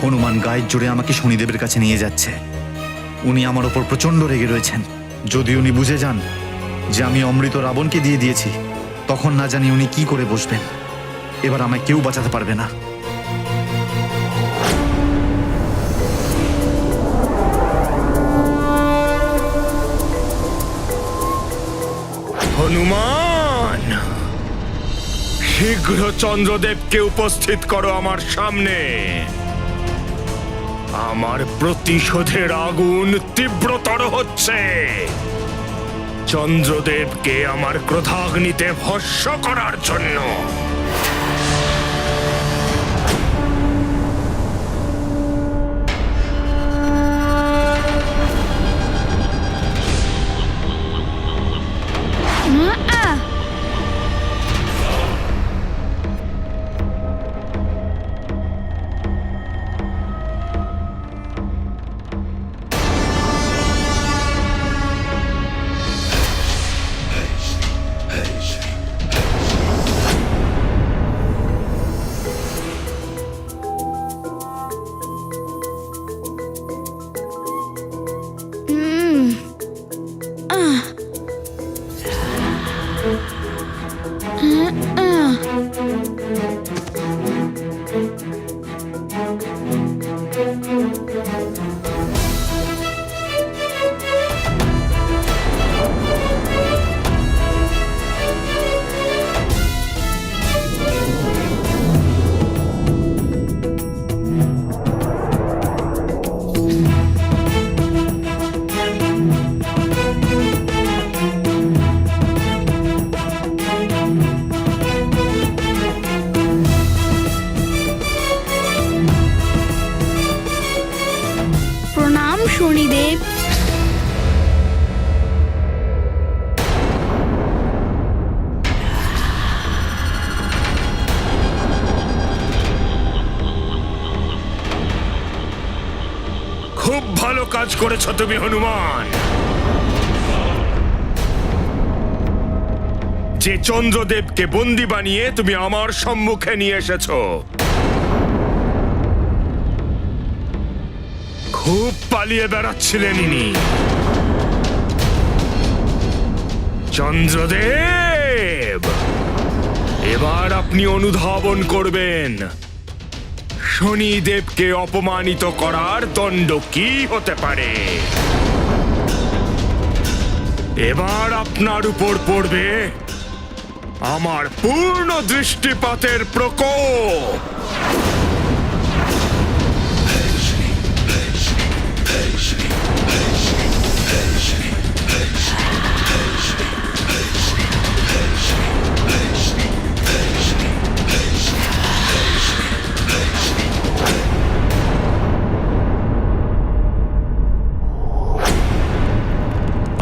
হনুমান গায়ের জোরে আমাকে শনিদেবের কাছে নিয়ে যাচ্ছে। উনি আমার ওপর প্রচণ্ড রেগে রয়েছেন। যদি উনি বুঝে যান যে আমি অমৃত রাবণকে দিয়ে দিয়েছি, তখন না জানি উনি কি করে বসবেন। এবার আমায় কেউ বাঁচাতে পারবে না। হনুমান, শীঘ্র চন্দ্রদেবকে উপস্থিত করো আমার সামনে। আমার প্রতিশোধের আগুন তীব্রতর হচ্ছে। চন্দ্রদেবকে আমার ক্রোধাগ্নিতে ভস্ম করার জন্য। প্রণাম শনিদেব। খুব ভালো কাজ করেছ তুমি হনুমান। যে চন্দ্রদেবকে বন্দী বানিয়ে তুমি আমার সম্মুখে নিয়ে এসেছো, খুব পালিয়ে বেড়াচ্ছিলেন ইনি। চন্দ্রদেব, এবার আপনি অনুধাবন করবেন শনিদেবকে অপমানিত করার দণ্ড কি হতে পারে। এবার আপনার উপর পড়বে আমার পূর্ণ দৃষ্টিপাতের প্রকোপ।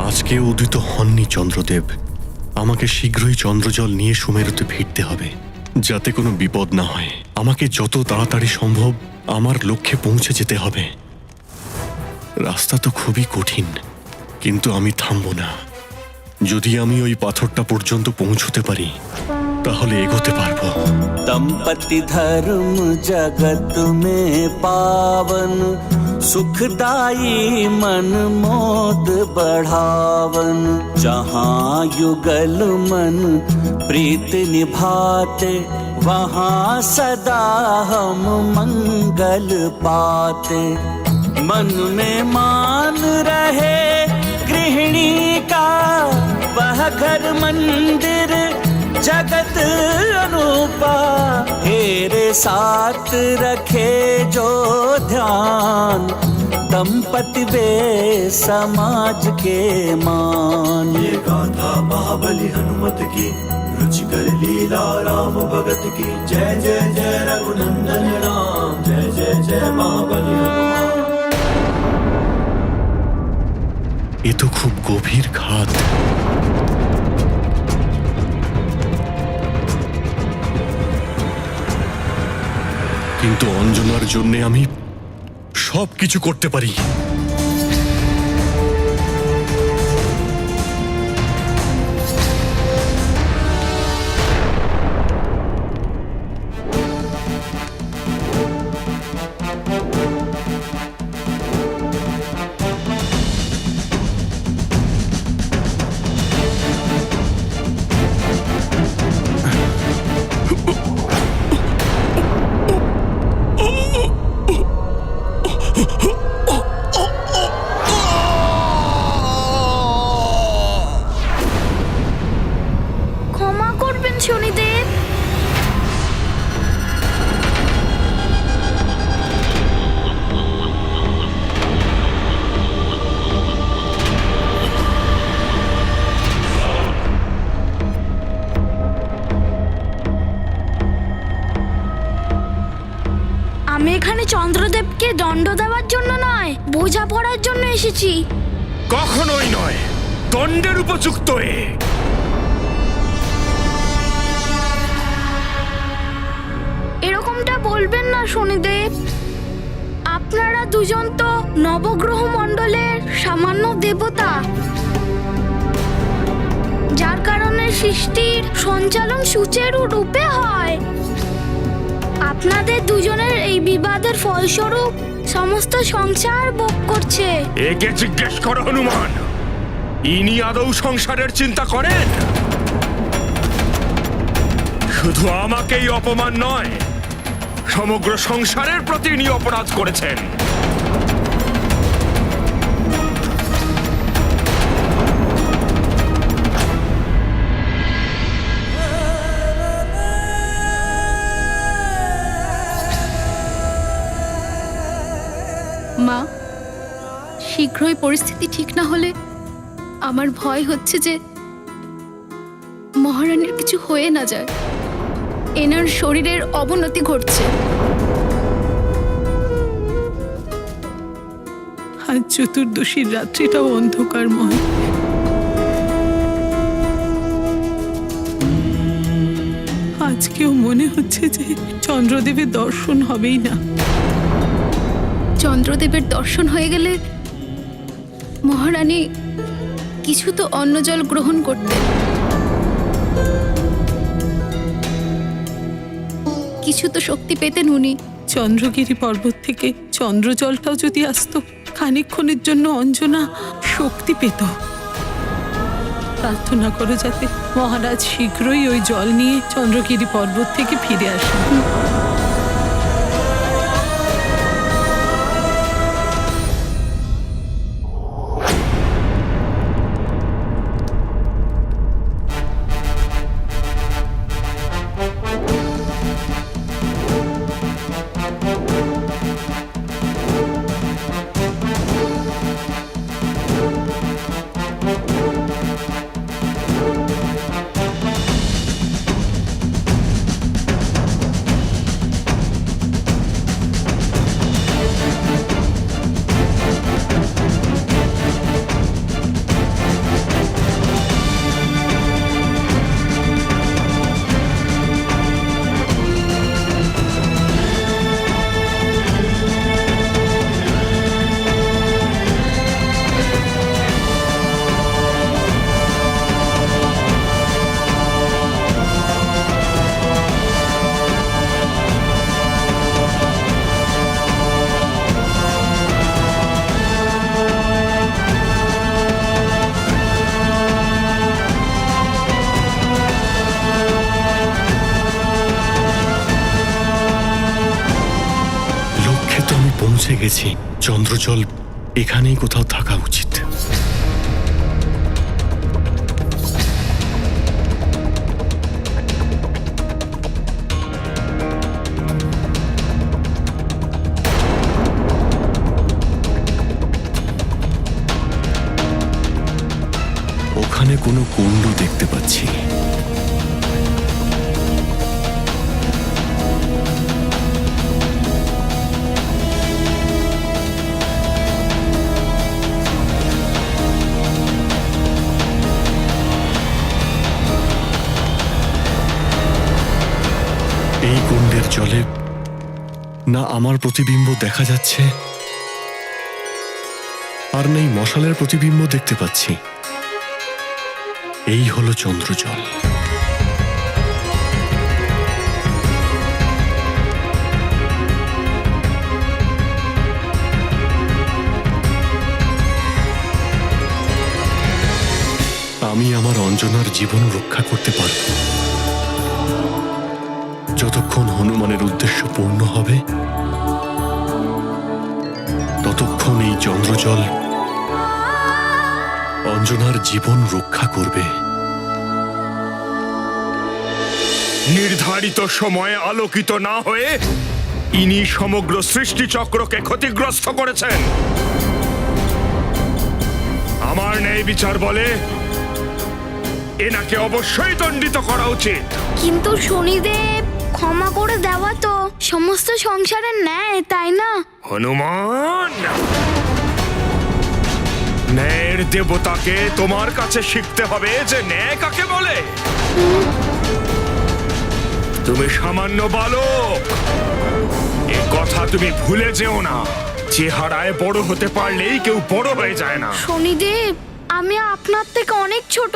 আজকে উদিত হননি চন্দ্রদেব। আমাকে শীঘ্রই চন্দ্রজল নিয়ে সুমেরুতে ফিরতে হবে, যাতে কোনো বিপদ না হয়। আমাকে যত তাড়াতাড়ি সম্ভব আমার লক্ষ্যে পৌঁছে যেতে হবে। রাস্তা তো খুবই কঠিন, কিন্তু আমি থামবো না। যদি আমি ওই পাথরটা পর্যন্ত পৌঁছতে পারি, তাহলে এগোতে পারবো। दंपति धर्म जगत में पावन, सुखदाई मन मोद बढ़ावन। जहाँ युगल मन प्रीत निभाते, वहाँ सदा हम मंगल पाते। मन में मान रहे गृहिणी का, वह घर मंदिर जगत अनूपा। तेरे साथ रखे जो ध्यान, दंपति वे समाज के मान। ये गाथा महाबली हनुमत की, रुचिकर लीला राम भगत की। जय जय जय रघुनंदन राम, जय जय जय महाबली हनुमान। এ তো খুব গভীর খাদ। কিন্তু অঞ্জনার জন্য আমি সবকিছু করতে পারি। আমি এখানে চন্দ্রদেবকে দণ্ড দেওয়ার জন্য নয়, বোঝা পড়ার জন্য এসেছি। কখনোই নয়, দণ্ডের উপযুক্ত এ। এরকমটা বলবেন না শনিদেব। আপনারা দুজন তো নবগ্রহ মণ্ডলের সামান্য দেবতা, যার কারণে সৃষ্টির সঞ্চালন সুচারু রূপে হয়। আপনাদের দুজনের এই বিবাদের ফলস্বরূপ সমস্ত সংসার ভোগ করছে। একে জিজ্ঞেস করো হনুমান, ইনি আদৌ সংসারের চিন্তা করেন? শুধু আমাকেই অপমান নয়, সমগ্র সংসারের প্রতি ইনি অপরাধ করেছেন। মা, শীঘ্রই পরিস্থিতি ঠিক না হলে আমার ভয় হচ্ছে যে মহারানীর কিছু হয়ে না যায়। এনার শরীরের অবনতি ঘটছে। আজ চতুর্দশীর রাত্রিটাও অন্ধকারময়। আজকেও মনে হচ্ছে যে চন্দ্রদেবের দর্শন হবেই না। চন্দ্রদেবের দর্শন হয়ে গেলে মহারানী কিছু তো অন্ন জল গ্রহণ করতেন, কিছু তো শক্তি পেতেন উনি। চন্দ্রগিরি পর্বত থেকে চন্দ্রজলটাও যদি আসতো, খানিকক্ষণের জন্য অঞ্জনা শক্তি পেত। প্রার্থনা করো যাতে মহারাজ শীঘ্রই ওই জল নিয়ে চন্দ্রগিরি পর্বত থেকে ফিরে আসেন। পৌঁছে গেছি। চন্দ্রজল এখানেই কোথাও থাকা উচিত। ওখানে কোনো কুণ্ড দেখতে পাচ্ছি। এই কুণ্ডের জলে না আমার প্রতিবিম্ব দেখা যাচ্ছে, আর নেই মশালের প্রতিবিম্ব দেখতে পাচ্ছি। এই হলো চন্দ্রজল। আমি আমার অঞ্জনার জীবন রক্ষা করতে পারব যতক্ষণ হনুমানের উদ্দেশ্য পূর্ণ হবে, ততক্ষণ এই চন্দ্রজল অঞ্জনার জীবন রক্ষা করবে। নির্ধারিত সময়ে আলোকিত না হয়ে ইনি সমগ্র সৃষ্টি চক্রকে ক্ষতিগ্রস্ত করেছেন। আমার ন্যায় বিচার বলে এনাকে অবশ্যই দণ্ডিত করা উচিত। কিন্তু শনিদেব ক্ষমা করে দেওয়া তো সমস্ত সংসারের ন্যায়, তাই না? হনুমান, ন্যায়ের দেবতাকে তোমার কাছে শিখতে হবে যে ন্যায় কাকে বলে। তুমি সামান্য বালক, এ কথা তুমি ভুলে যেও না। চেহারায় বড় হতে পারলেই কেউ বড় হয়ে যায় না। শনিদেব, আমি আপনার থেকে অনেক ছোট,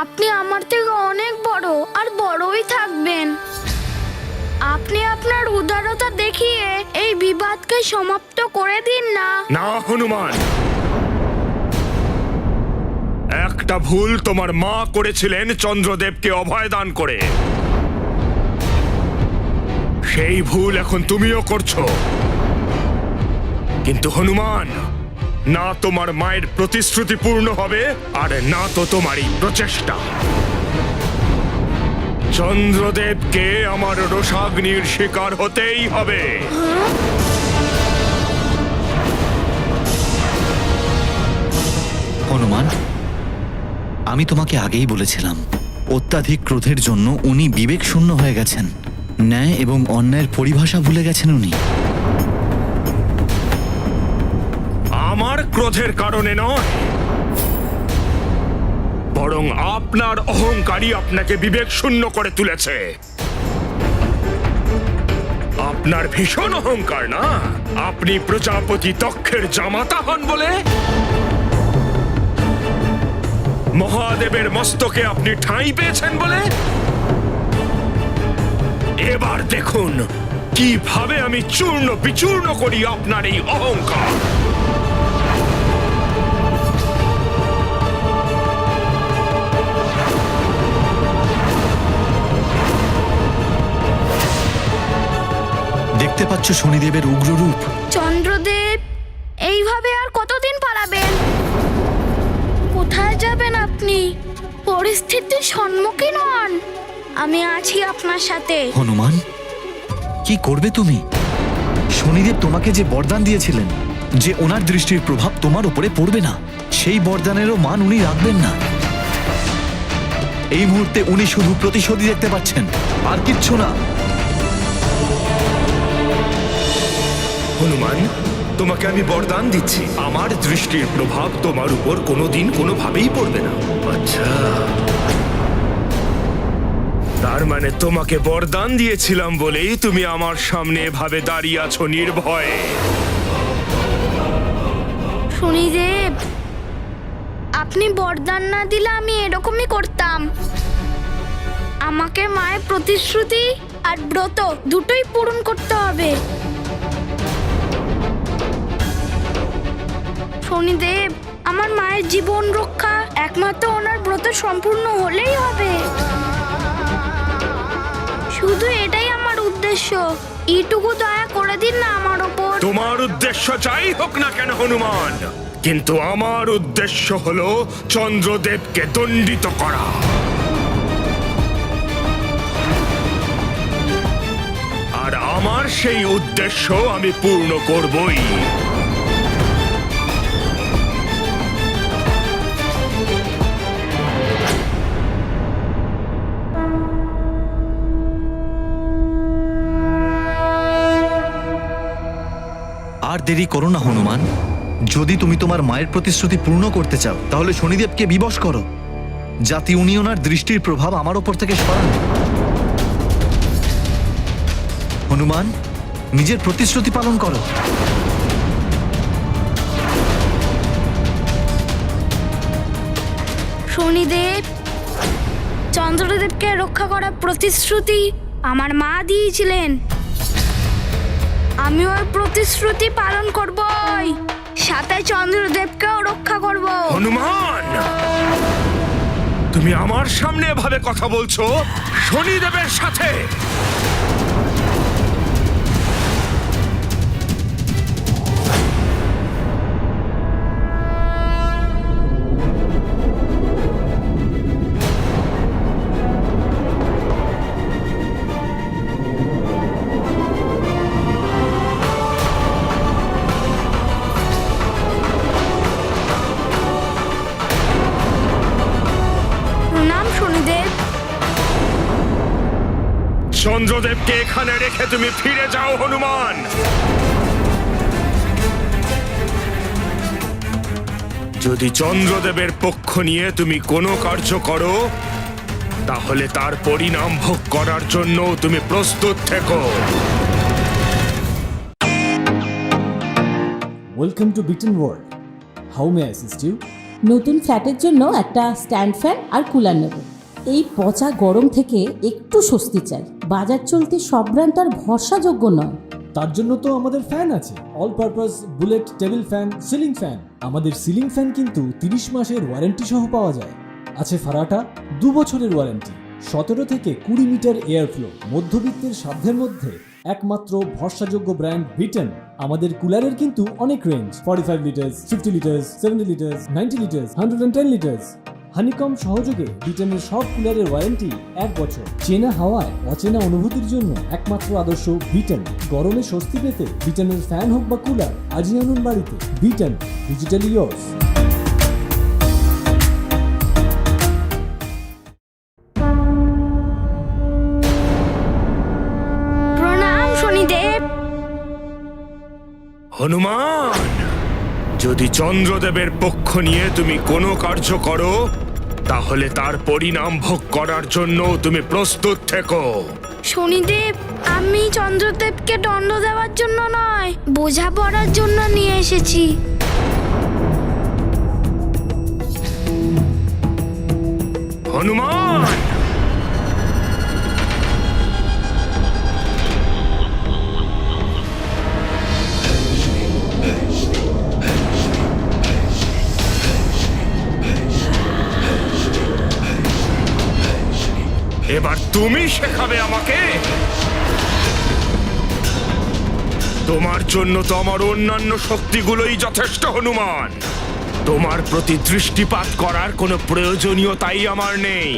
আপনি আমার থেকে অনেক বড় আর বড়ই থাকবেন। আপনি আপনার উদারতা দেখিয়ে এই বিবাদকে সমাপ্ত করে দিন না। না হনুমান, একটা ভুল তোমার মা করেছিলেন চন্দ্রদেবকে অভয় দান করে। সেই ভুল এখন তুমিও করছো। কিন্তু হনুমান, না তোমার মায়ের প্রতিশ্রুতি পূর্ণ হবে আর না তো তোমারই প্রচেষ্টা। চন্দ্রদেবকে আমার রোষাগ্নির শিকার হতেই হবে। হনুমান, আমি তোমাকে আগেই বলেছিলাম, অত্যাধিক ক্রোধের জন্য উনি বিবেক শূন্য হয়ে গেছেন। ন্যায় এবং অন্যায়ের পরিভাষা ভুলে গেছেন উনি। আমার ক্রোধের কারণে নয়, বরং আপনার অহংকারই আপনাকে বিবেক শূন্য করে তুলেছে। আপনার ভীষণ অহংকার না? আপনি প্রজাপতি দক্ষের জামাতা হন বলে মহাদেবের মস্তকে আপনি ঠাঁই পেয়েছেন বলে। এবার দেখুন কিভাবে আমি চূর্ণ বিচূর্ণ করি আপনার এই অহংকার। দেখতে পাচ্ছ শনিদেবের উগ্র রূপ। চন্দ্রদেব, এইভাবে আর কতদিন পালাবেন? কোথায় যাবেন আপনি? পরিস্থিতির সম্মুখীন হন, আমি আছি আপনার সাথে। হনুমান, কি করবে তুমি? শনিদেব তোমাকে যে বরদান দিয়েছিলেন যে ওনার দৃষ্টির প্রভাব তোমার উপরে পড়বে না, সেই বরদানেরও মান উনি রাখবেন না। এই মুহূর্তে উনি শুধু প্রতিশোধই দেখতে পাচ্ছেন, আর কিচ্ছু না। হনুমান, তোমাকে আমি বরদান দিচ্ছি, আমার দৃষ্টির প্রভাব তোমার উপর কোনোদিন কোনোভাবেই পড়বে না। আচ্ছা, তার মানে তোমাকে বরদান দিয়েছিলাম বলেই তুমি আমার সামনে এভাবে দাঁড়িয়ে আছো নির্ভয়ে। শনিদেব, আপনি বরদান না দিলে আমি এরকমই করতাম। আমাকে মায়ের প্রতিশ্রুতি আর ব্রত দুটোই পূরণ করতে হবে। শনিদেব, আমার মায়ের জীবন রক্ষা একমাত্র ওনার ব্রত সম্পূর্ণ হলেই হবে। শুধু এটাই আমার উদ্দেশ্য। এইটুকু দয়া করে দিন না আমার ওপর। তোমার উদ্দেশ্য যাই হোক না কেন হনুমান, কিন্তু আমার উদ্দেশ্য হলো চন্দ্রদেবকে দণ্ডিত করা। আর আমার সেই উদ্দেশ্য আমি পূর্ণ করবই। আর দেরি করো না হনুমান। যদি তুমি তোমার মায়ের প্রতিশ্রুতি পূর্ণ করতে চাও তাহলে শনিদেবকে বিবশ করো, যাতে উনি ওনার দৃষ্টির প্রভাব আমার ওপর থেকে সরান। হনুমান, নিজের প্রতিশ্রুতি পালন করো। শনিদেব, চন্দ্রদেবকে রক্ষা করার প্রতিশ্রুতি আমার মা দিয়েছিলেন। আমি ওর প্রতিশ্রুতি পালন করবই, সাথে চন্দ্রদেবকেও রক্ষা করব। হনুমান, তুমি আমার সামনে এভাবে কথা বলছো শনিদেবের সাথে? চন্দ্রদেবকে এখানে রেখে তুমি ফিরে যাও হনুমান। যদি চন্দ্রদেবের পক্ষ নিয়ে তুমি কোনো কার্য করো, তাহলে তার পরিণাম ভোগ করার জন্য তুমি প্রস্তুত থেকো। Welcome to Bitten world. How may I assist you? নতুন ফ্ল্যাটের জন্য একটা স্ট্যান্ড ফ্যান আর কুলার নেব। এই পচা গরম থেকে একটু স্বস্তি চাই। বাজার চলতে সব ব্র্যান্ড আর ভরসাযোগ্য নয়। তার জন্য তো আমাদের ফ্যান আছে, all purpose bullet table fan, ceiling fan. আমাদের সিলিং ফ্যান কিন্তু 30 মাসের ওয়ারেন্টি সহ পাওয়া যায়। আছে ফারাটা 2 বছরের ওয়ারেন্টি, 17 থেকে 20 মিটার এয়ার ফ্লো, মধ্যবিত্তের সাধ্যের মধ্যে একমাত্র ভরসাযোগ্য ব্র্যান্ড বিটেন। আমাদের কুলারের কিন্তু অনেক range, 45 litres, 50 litres, 70 litres, 90 litres, 110 litres. Honeycomb সহযোগে বিটেনের সব কুলারের ওয়ারেন্টি 1 বছর। চেনা হাওয়ায় অচেনা অনুভূতির জন্য একমাত্র আদর্শ বিটেন। গরমে স্বস্তি পেতে বিটেনের ফ্যান হোক বা কুলার, আজই আনুন বাড়িতে। Beaten, digitally years. প্রণাম শনিদেব। হনুমান, যদি চন্দ্রদেবের পক্ষ নিয়ে তুমি কোনো কার্য করো, তাহলে তার পরিণাম ভোগ করার জন্য তুমি প্রস্তুত থেকো। শনিদেব, আমি চন্দ্রদেবকে দণ্ড দেওয়ার জন্য নয়, বোঝাপড়ার জন্য নিয়ে এসেছি। হনুমান, এবার তুমি শেখাবে আমাকে। তোমার জন্য তো আমার অন্যান্য শক্তিগুলোই যথেষ্ট হনুমান। তোমার প্রতি দৃষ্টিপাত করার কোনো প্রয়োজনীয়তাই আমার নেই।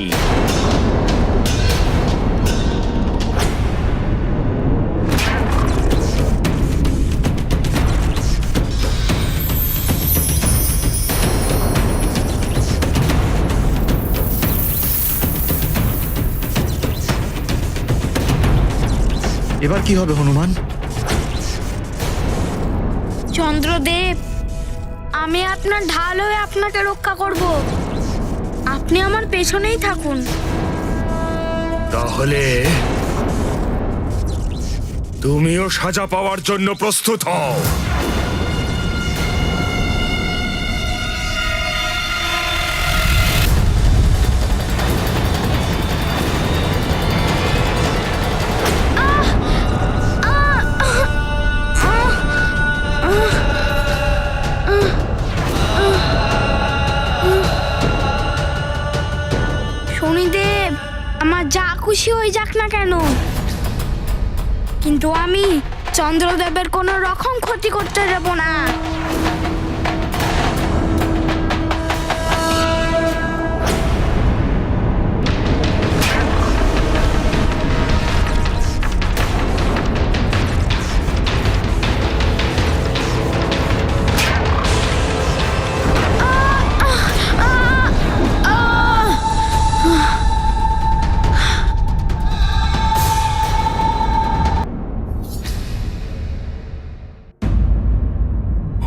এবার কি হবে হনুমান? চন্দ্রদেব, আমি আপনার ঢাল হয়ে আপনাকে রক্ষা করব। আপনি আমার পেছনেই থাকুন। তাহলে তুমিও সাজা পাওয়ার জন্য প্রস্তুত হও। শনিদেব, আমার যা খুশি হয়ে যাক না কেন, কিন্তু আমি চন্দ্রদেবের কোনো রকম ক্ষতি করতে দেব না।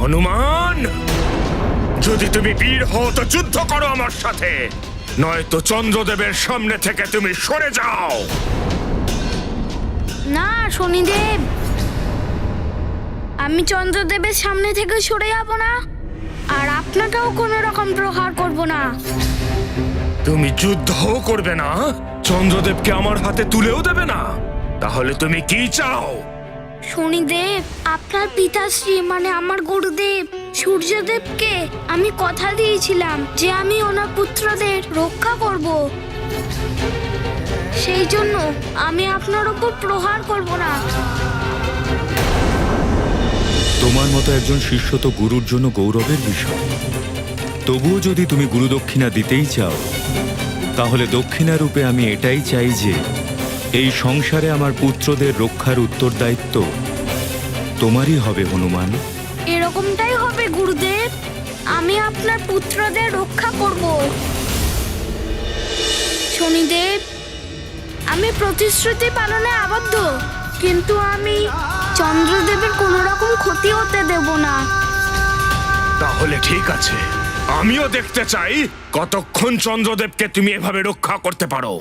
হনুমান, যদি তুমি বীর হও তো যুদ্ধ করো আমার সাথে, নয়তো চন্দ্রদেবের সামনে থেকে তুমি সরে যাও। না শনিদেব, আমি চন্দ্রদেবের সামনে থেকে সরে যাব না, আর আপনাকেও কোনো রকম প্রহার করব না। তুমি যুদ্ধও করবে না, চন্দ্রদেবকে আমার হাতে তুলেও দেবে না, তাহলে তুমি কি চাও? শনিদেব, আপনার পিতাশ্রী মানে আমার গুরুদেব সূর্যদেবকে আমি কথা দিয়েছিলাম যে আমি ওনার পুত্রদের রক্ষা করব। সেই জন্য আমি আপনার উপর প্রহার করব না। তোমার মতো একজন শিষ্য তো গুরুর জন্য গৌরবের বিষয়। তবুও যদি তুমি গুরুদক্ষিণা দিতেই চাও, তাহলে দক্ষিণা রূপে আমি এটাই চাই যে এই সংসারে আমার পুত্রদের রক্ষার উত্তরদায়িত্ব তোমারই হবে হনুমান। এরকমটাই হবে গুরুদেব, আমি আপনার পুত্রদের রক্ষা করব। শনিদেব, আমি প্রতিশ্রুতি পালনে আবদ্ধ, কিন্তু আমি চন্দ্রদেবের কোনো রকম ক্ষতি হতে দেব না। তাহলে ঠিক আছে, আমিও দেখতে চাই কতক্ষণ চন্দ্রদেবকে তুমি এভাবে রক্ষা করতে পারো।